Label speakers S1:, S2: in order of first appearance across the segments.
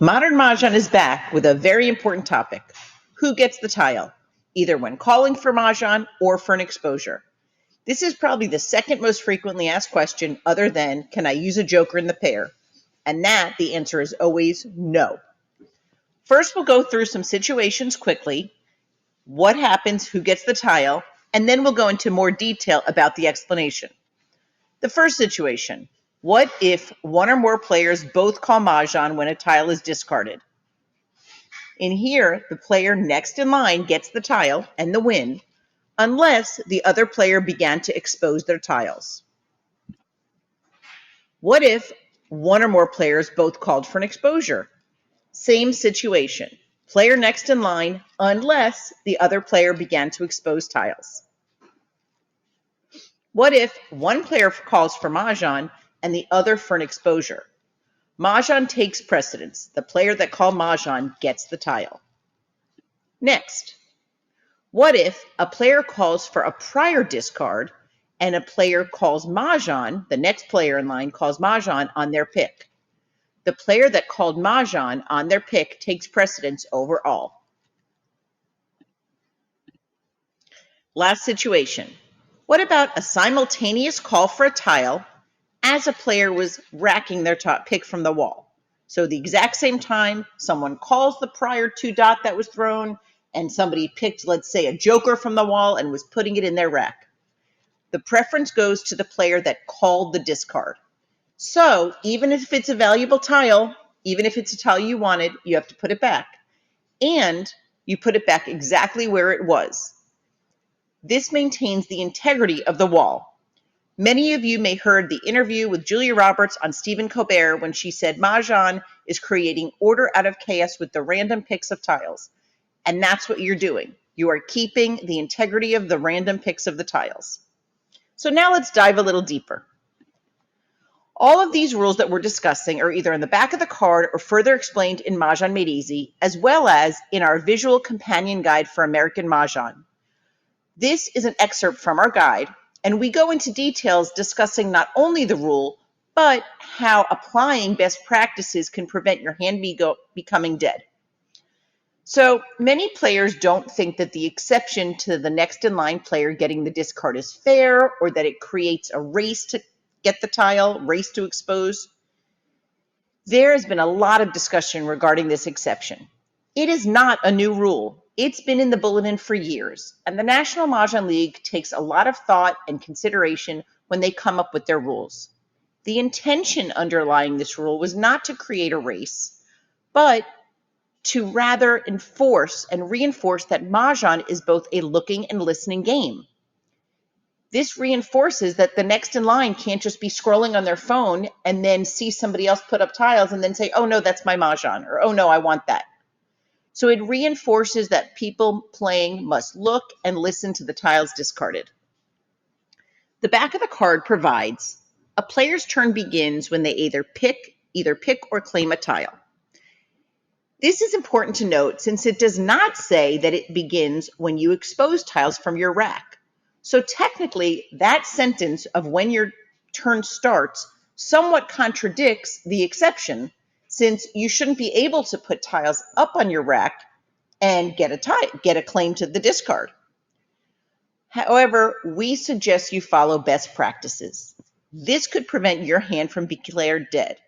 S1: Modern Mahjong is back with a very important topic. Who gets the tile, either when calling for Mahjong or for an exposure? This is probably the second most frequently asked question other than, can I use a joker in the pair? And the answer is always no. First, we'll go through some situations quickly, what happens, who gets the tile, and then we'll go into more detail about the explanation. The first situation, what if one or more players both call Mahjong when a tile is discarded? In here, the player next in line gets the tile and the win, unless the other player began to expose their tiles. What if one or more players both called for an exposure? Same situation. Player next in line, unless the other player began to expose tiles. What if one player calls for Mahjong and the other for an exposure? Mahjong takes precedence. The player that called Mahjong gets the tile. Next, what if a player calls for a prior discard and a player calls Mahjong, the next player in line calls Mahjong on their pick? The player that called Mahjong on their pick takes precedence over all. Last situation. What about a simultaneous call for a tile as a player was racking their top pick from the wall? So the exact same time, someone calls the prior two dot that was thrown, and somebody picked, let's say, a joker from the wall and was putting it in their rack. The preference goes to the player that called the discard. So even if it's a valuable tile, even if it's a tile you wanted, you have to put it back. And you put it back exactly where it was. This maintains the integrity of the wall. Many of you may have heard the interview with Julia Roberts on Stephen Colbert when she said Mahjong is creating order out of chaos with the random picks of tiles. And that's what you're doing. You are keeping the integrity of the random picks of the tiles. So now let's dive a little deeper. All of these rules that we're discussing are either in the back of the card or further explained in Mahjong Made Easy, as well as in our visual companion guide for American Mah Jongg. This is an excerpt from our guide, and we go into details discussing not only the rule, but how applying best practices can prevent your hand becoming dead. So many players don't think that the exception to the next in line player getting the discard is fair, or that it creates a race to get the tile, race to expose. There has been a lot of discussion regarding this exception. It is not a new rule. It's been in the bulletin for years, and the National Mahjong League takes a lot of thought and consideration when they come up with their rules. The intention underlying this rule was not to create a race, but to rather enforce and reinforce that Mahjong is both a looking and listening game. This reinforces that the next in line can't just be scrolling on their phone and then see somebody else put up tiles and then say, oh no, that's my Mahjong, or oh no, I want that. So it reinforces that people playing must look and listen to the tiles discarded. The back of the card provides a player's turn begins when they either pick or claim a tile. This is important to note since it does not say that it begins when you expose tiles from your rack. So technically, that sentence of when your turn starts somewhat contradicts the exception, since you shouldn't be able to put tiles up on your rack and get a claim to the discard. However, we suggest you follow best practices. This could prevent your hand from being declared dead.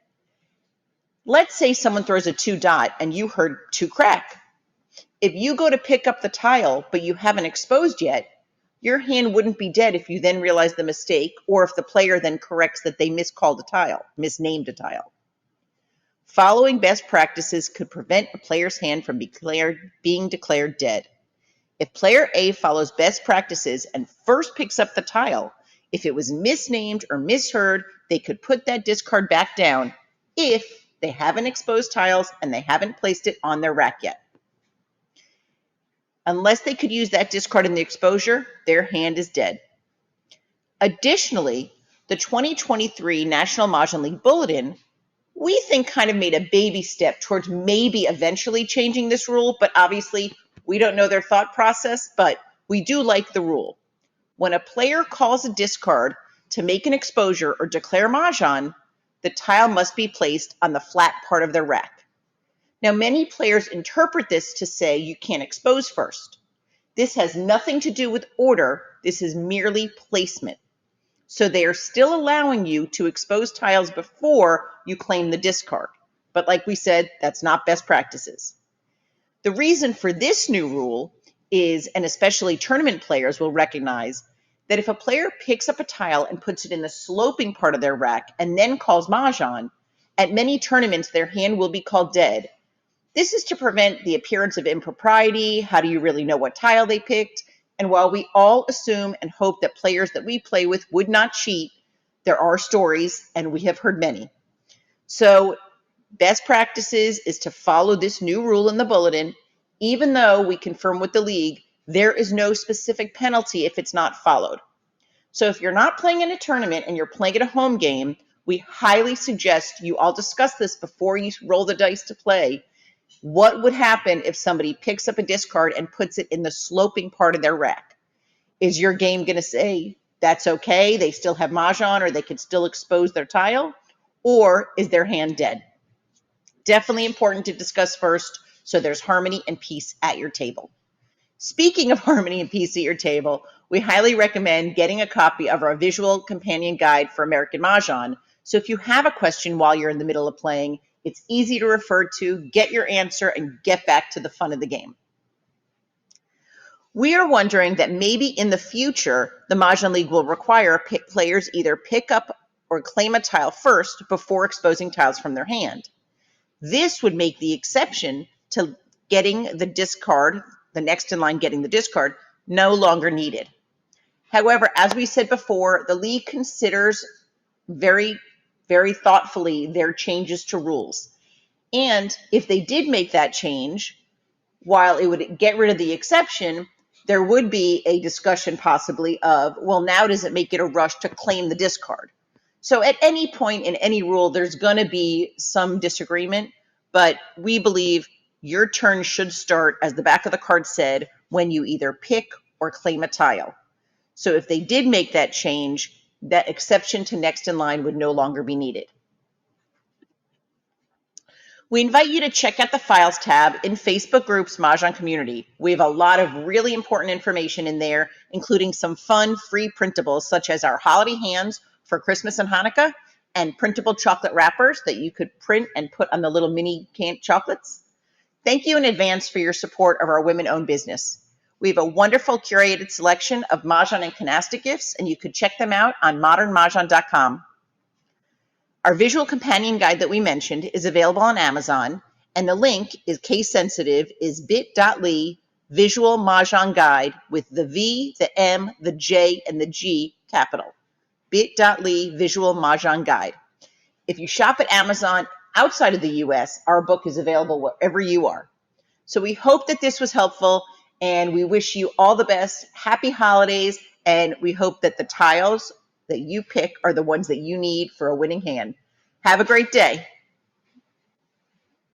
S1: Let's say someone throws a two dot and you heard two crack. If you go to pick up the tile, but you haven't exposed yet, your hand wouldn't be dead if you then realize the mistake, or if the player then corrects that they misnamed a tile. Following best practices could prevent a player's hand from being declared dead. If player A follows best practices and first picks up the tile, if it was misnamed or misheard, they could put that discard back down if they haven't exposed tiles and they haven't placed it on their rack yet. Unless they could use that discard in the exposure, their hand is dead. Additionally, the 2023 National Mahjong League Bulletin, we think kind of made a baby step towards maybe eventually changing this rule, but obviously we don't know their thought process, but we do like the rule. When a player calls a discard to make an exposure or declare Mahjong, the tile must be placed on the flat part of their rack. Now, many players interpret this to say you can't expose first. This has nothing to do with order. This is merely placement. So they are still allowing you to expose tiles before you claim the discard. But like we said, that's not best practices. The reason for this new rule is, and especially tournament players will recognize, that if a player picks up a tile and puts it in the sloping part of their rack and then calls Mahjong, at many tournaments their hand will be called dead. This is to prevent the appearance of impropriety. How do you really know what tile they picked? And while we all assume and hope that players that we play with would not cheat, there are stories, and we have heard many. So best practices is to follow this new rule in the bulletin. Even though we confirm with the league, there is no specific penalty if it's not followed. So if you're not playing in a tournament and you're playing at a home game, we highly suggest you all discuss this before you roll the dice to play. What would happen if somebody picks up a discard and puts it in the sloping part of their rack? Is your game going to say that's okay, they still have Mahjong, or they could still expose their tile? Or is their hand dead? Definitely important to discuss first so there's harmony and peace at your table. Speaking of harmony and peace at your table, we highly recommend getting a copy of our visual companion guide for American Mah Jongg. So if you have a question while you're in the middle of playing, it's easy to refer to, get your answer, and get back to the fun of the game. We are wondering that maybe in the future, the Mahjong League will require players either pick up or claim a tile first before exposing tiles from their hand. This would make the exception to getting the discard, the next in line getting the discard, no longer needed. However, as we said before, the league considers very, very thoughtfully their changes to rules. And if they did make that change, while it would get rid of the exception, there would be a discussion possibly of, well, now does it make it a rush to claim the discard? So at any point in any rule, there's going to be some disagreement, but we believe your turn should start, as the back of the card said, when you either pick or claim a tile. So if they did make that change, that exception to next in line would no longer be needed. We invite you to check out the Files tab in Facebook group's Mahjong community. We have a lot of really important information in there, including some fun free printables such as our holiday hands for Christmas and Hanukkah, and printable chocolate wrappers that you could print and put on the little mini canned chocolates. Thank you in advance for your support of our women-owned business. We have a wonderful curated selection of Mahjong and canasta gifts, and you could check them out on modernmahjong.com. Our visual companion guide that we mentioned is available on Amazon, and the link is case sensitive, is bit.ly visual Mahjong guide with the V, the M, the J, and the G capital. Bit.ly visual Mahjong guide. If you shop at Amazon outside of the US, our book is available wherever you are. So we hope that this was helpful, and we wish you all the best. Happy holidays, and we hope that the tiles that you pick are the ones that you need for a winning hand. Have a great day.